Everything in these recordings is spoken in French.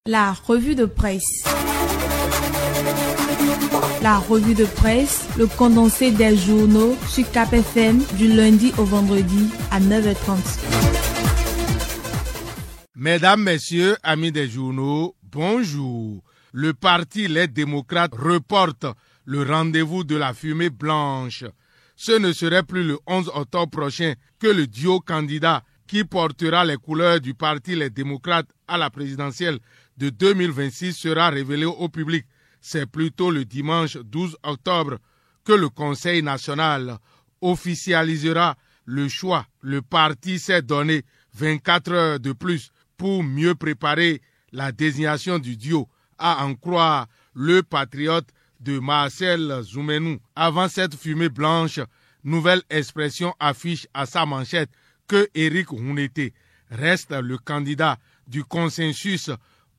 La revue de presse. La revue de presse, le condensé des journaux sur Cap FM du lundi au vendredi à 9h30. Mesdames, Messieurs, amis des journaux, bonjour. Le parti Les Démocrates reporte le rendez-vous de la fumée blanche. Ce ne serait plus le 11 octobre prochain que le duo candidat qui portera les couleurs du parti Les Démocrates à la présidentielle de 2026 sera révélé au public. C'est plutôt le dimanche 12 octobre que le Conseil national officialisera le choix. Le parti s'est donné 24 heures de plus pour mieux préparer la désignation du duo, à en croire le patriote de Marcel Zoumenou. Avant cette fumée blanche, Nouvelle Expression affiche à sa manchette que Éric Hunete reste le candidat du consensus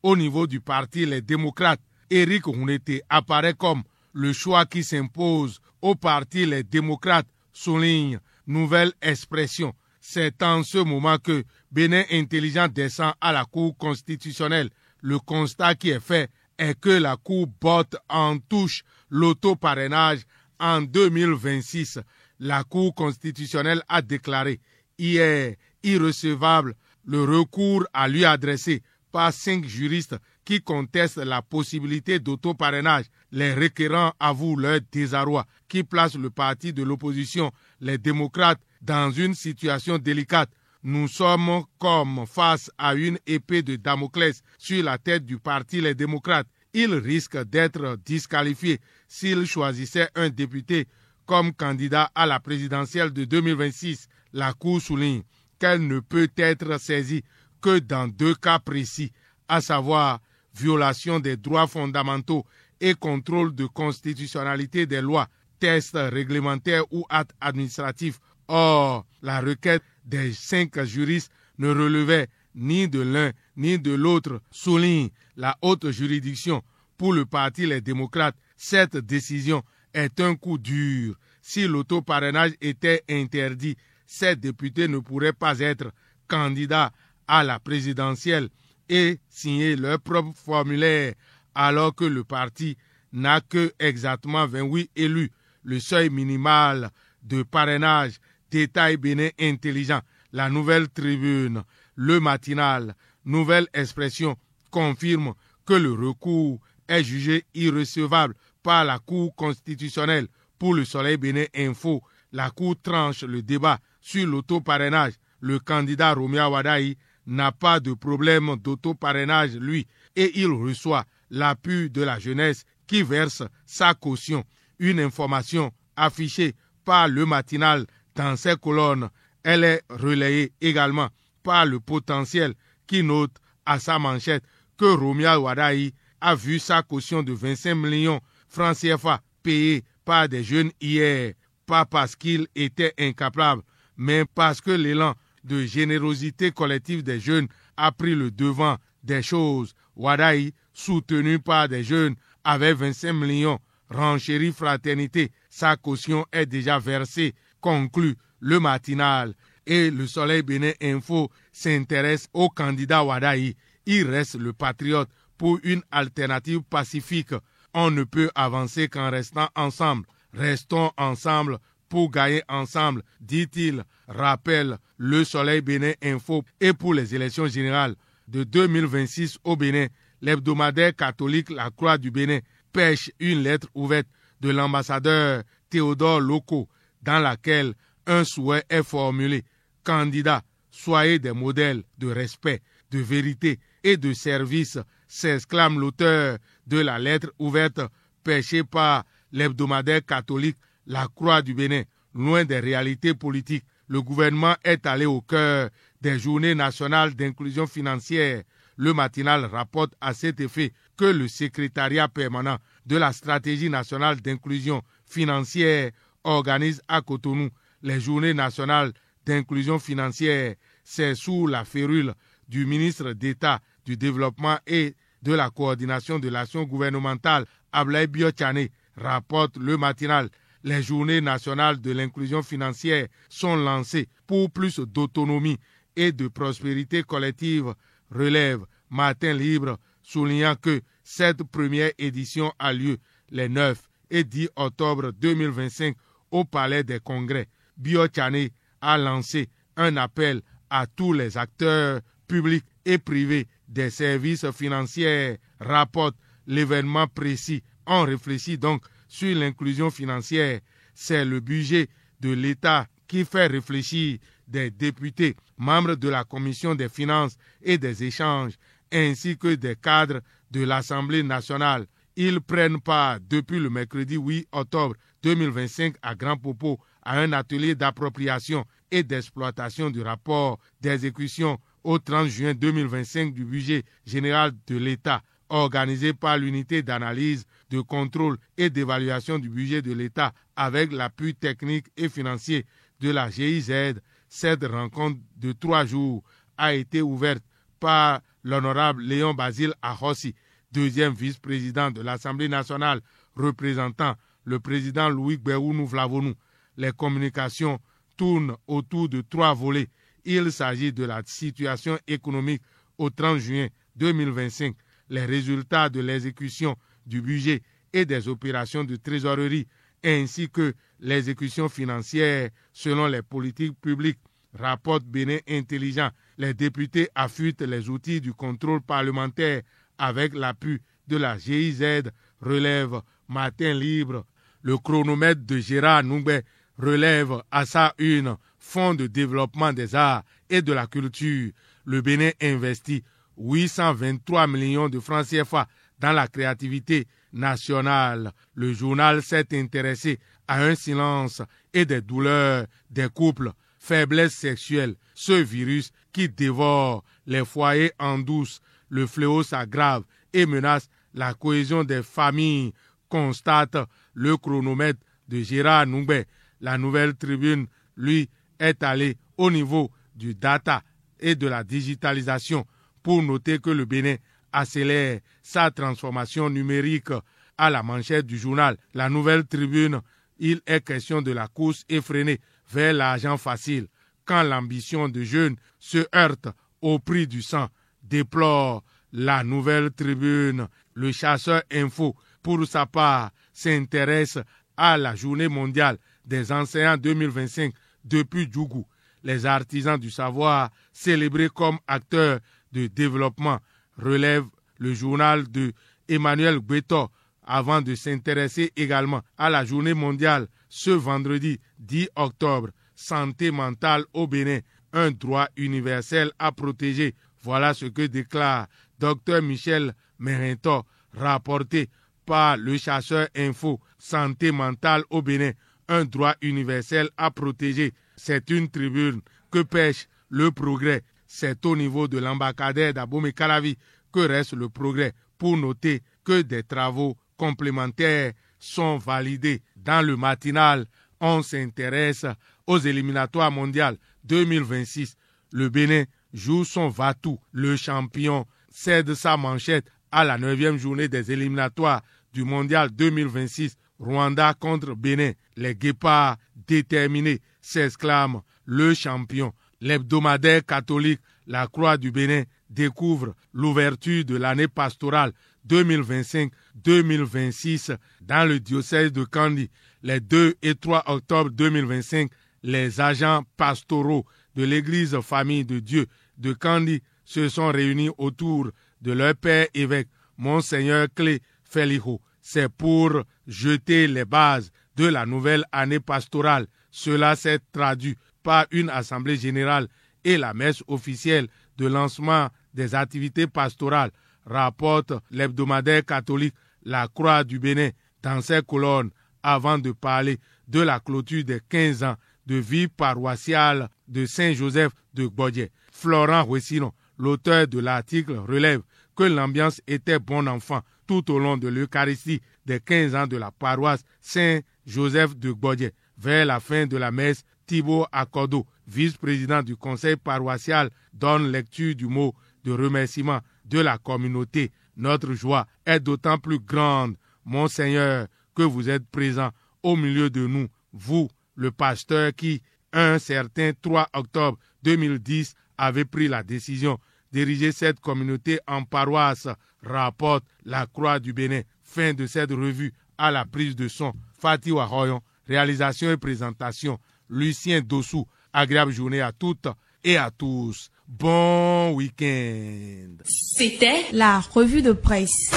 au niveau du parti Les Démocrates. Éric Hunete apparaît comme le choix qui s'impose au parti Les Démocrates, souligne Nouvelle Expression. C'est en ce moment que Bénin Intelligent descend à la Cour constitutionnelle. Le constat qui est fait est que la Cour botte en touche l'autoparrainage en 2026. La Cour constitutionnelle a déclaré hier irrecevable le recours à lui adressé par 5 juristes qui contestent la possibilité d'autoparrainage. Les requérants avouent leur désarroi qui place le parti de l'opposition, les démocrates, dans une situation délicate. Nous sommes comme face à une épée de Damoclès sur la tête du parti Les Démocrates. Il risque d'être disqualifié s'il choisissait un député comme candidat à la présidentielle de 2026. La Cour souligne qu'elle ne peut être saisie que dans 2 cas précis, à savoir violation des droits fondamentaux et contrôle de constitutionnalité des lois, tests réglementaires ou actes administratifs. Or, la requête des 5 juristes ne relevait ni de l'un ni de l'autre, souligne la haute juridiction. Pour le parti Les Démocrates, cette décision est un coup dur. Si l'autoparrainage était interdit, ces députés ne pourraient pas être candidats à la présidentielle et signer leur propre formulaire, alors que le parti n'a que exactement 28 élus. Le seuil minimal de parrainage, détail Bénin Intelligent, la Nouvelle Tribune, le Matinal, Nouvelle Expression confirme que le recours est jugé irrecevable par la Cour constitutionnelle. Pour le Soleil Bénin Info, la Cour tranche le débat sur l'autoparrainage. Le candidat Romia Wadaï n'a pas de problème d'autoparrainage, lui, et il reçoit l'appui de la jeunesse qui verse sa caution. Une information affichée par le Matinal dans ses colonnes. Elle est relayée également par le Potentiel qui note à sa manchette que Romia Wadaï a vu sa caution de 25 millions francs CFA payée par des jeunes hier, pas parce qu'il était incapable, mais parce que l'élan de générosité collective des jeunes a pris le devant des choses. Wadaï, soutenu par des jeunes, avait 25 millions. Renchérie Fraternité, sa caution est déjà versée, conclut le Matinal. Et le Soleil Bénin Info s'intéresse au candidat Wadaï. Il reste le patriote pour une alternative pacifique. On ne peut avancer qu'en restant ensemble. Restons ensemble pour gagner ensemble, dit-il, rappelle le Soleil Bénin Info. Et pour les élections générales de 2026 au Bénin, l'hebdomadaire catholique La Croix du Bénin pêche une lettre ouverte de l'ambassadeur Théodore Loco, dans laquelle un souhait est formulé. Candidats, soyez des modèles de respect, de vérité et de service, s'exclame l'auteur de la lettre ouverte pêchée par l'hebdomadaire catholique La Croix du Bénin. Loin des réalités politiques, le gouvernement est allé au cœur des journées nationales d'inclusion financière. Le Matinal rapporte à cet effet que le secrétariat permanent de la stratégie nationale d'inclusion financière organise à Cotonou les journées nationales d'inclusion financière. C'est sous la férule du ministre d'État du Développement et de la coordination de l'action gouvernementale, Ablaye Biochane, rapporte le Matinal. Les journées nationales de l'inclusion financière sont lancées pour plus d'autonomie et de prospérité collective, relève Matin Libre soulignant que cette première édition a lieu les 9 et 10 octobre 2025 au Palais des Congrès. Bio Tchane a lancé un appel à tous les acteurs publics et privés des services financiers. Rapporte l'événement précis. On réfléchit donc sur l'inclusion financière. C'est le budget de l'État qui fait réfléchir des députés, membres de la Commission des finances et des échanges, ainsi que des cadres de l'Assemblée nationale. Ils prennent part depuis le mercredi 8 octobre 2025 à Grand Popo à un atelier d'appropriation et d'exploitation du rapport d'exécution au 30 juin 2025 du budget général de l'État, organisé par l'unité d'analyse, de contrôle et d'évaluation du budget de l'État avec l'appui technique et financier de la GIZ. Cette rencontre de 3 jours a été ouverte par l'honorable Léon Basile Ahossi, deuxième vice-président de l'Assemblée nationale, représentant le président Louis Gbéounou Vlavonou. Les communications tournent autour de 3 volets. Il s'agit de la situation économique au 30 juin 2025, les résultats de l'exécution du budget et des opérations de trésorerie, ainsi que l'exécution financière selon les politiques publiques. Rapporte Bénin Intelligent. Les députés affûtent les outils du contrôle parlementaire avec l'appui de la GIZ, relève Matin Libre. Le chronomètre de Gérard Noubé relève à sa une Fonds de développement des arts et de la culture. Le Bénin investit 823 millions de francs CFA dans la créativité nationale. Le journal s'est intéressé à un silence et des douleurs des couples, faiblesse sexuelle, ce virus qui dévore les foyers en douce. Le fléau s'aggrave et menace la cohésion des familles, constate le chronomètre de Gérard Noubé. La Nouvelle Tribune, lui, est allée au niveau du data et de la digitalisation pour noter que le Bénin accélère sa transformation numérique. À la manchette du journal La Nouvelle Tribune, il est question de la course effrénée vers l'argent facile, quand l'ambition de jeunes se heurte au prix du sang, déplore La Nouvelle Tribune. Le Chasseur Info, pour sa part, s'intéresse à la Journée mondiale des enseignants 2025 depuis Djougou. Les artisans du savoir célébrés comme acteurs de développement, relève le journal de Emmanuel Gbeto, avant de s'intéresser également à la Journée mondiale ce vendredi 10 octobre. Santé mentale au Bénin, un droit universel à protéger. Voilà ce que déclare Dr Michel Merinto, rapporté par le Chasseur Info. Santé mentale au Bénin, un droit universel à protéger. C'est une tribune que pêche le progrès. C'est au niveau de l'embarcadère d'Abomey-Calavi que reste le progrès pour noter que des travaux complémentaires sont validés. Dans le matinal, on s'intéresse aux éliminatoires mondiales 2026. Le Bénin joue son va-tout. Le champion cède sa manchette à la 9e journée des éliminatoires du mondial 2026. Rwanda contre Bénin. Les guépards déterminés, s'exclame le champion. L'hebdomadaire catholique La Croix du Bénin découvre l'ouverture de l'année pastorale 2025-2026 dans le diocèse de Kandy. Les 2 et 3 octobre 2025, les agents pastoraux de l'église Famille de Dieu de Kandy se sont réunis autour de leur père évêque, Monseigneur Clé Feliho. C'est pour jeter les bases de la nouvelle année pastorale. Cela s'est traduit par une assemblée générale et la messe officielle de lancement des activités pastorales, rapporte l'hebdomadaire catholique La Croix du Bénin dans ses colonnes, avant de parler de la clôture des 15 ans de vie paroissiale de Saint-Joseph de Gbodje. Florent Wessinon, l'auteur de l'article, relève que l'ambiance était bon enfant tout au long de l'Eucharistie des 15 ans de la paroisse Saint-Joseph de Gbodje. Vers la fin de la messe, Thibaut Akodo, vice-président du conseil paroissial, donne lecture du mot de remerciement de la communauté. Notre joie est d'autant plus grande, Monseigneur, que vous êtes présent au milieu de nous, vous, le pasteur qui, un certain 3 octobre 2010, avait pris la décision diriger cette communauté en paroisse, rapporte la Croix du Bénin. Fin de cette revue. À la prise de son, Fatih Wahoyon. Réalisation et présentation, Lucien Dossou. Agréable journée à toutes et à tous. Bon week-end. C'était la revue de presse.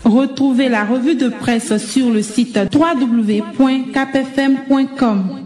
Retrouvez la revue de presse sur le site www.capfm.com.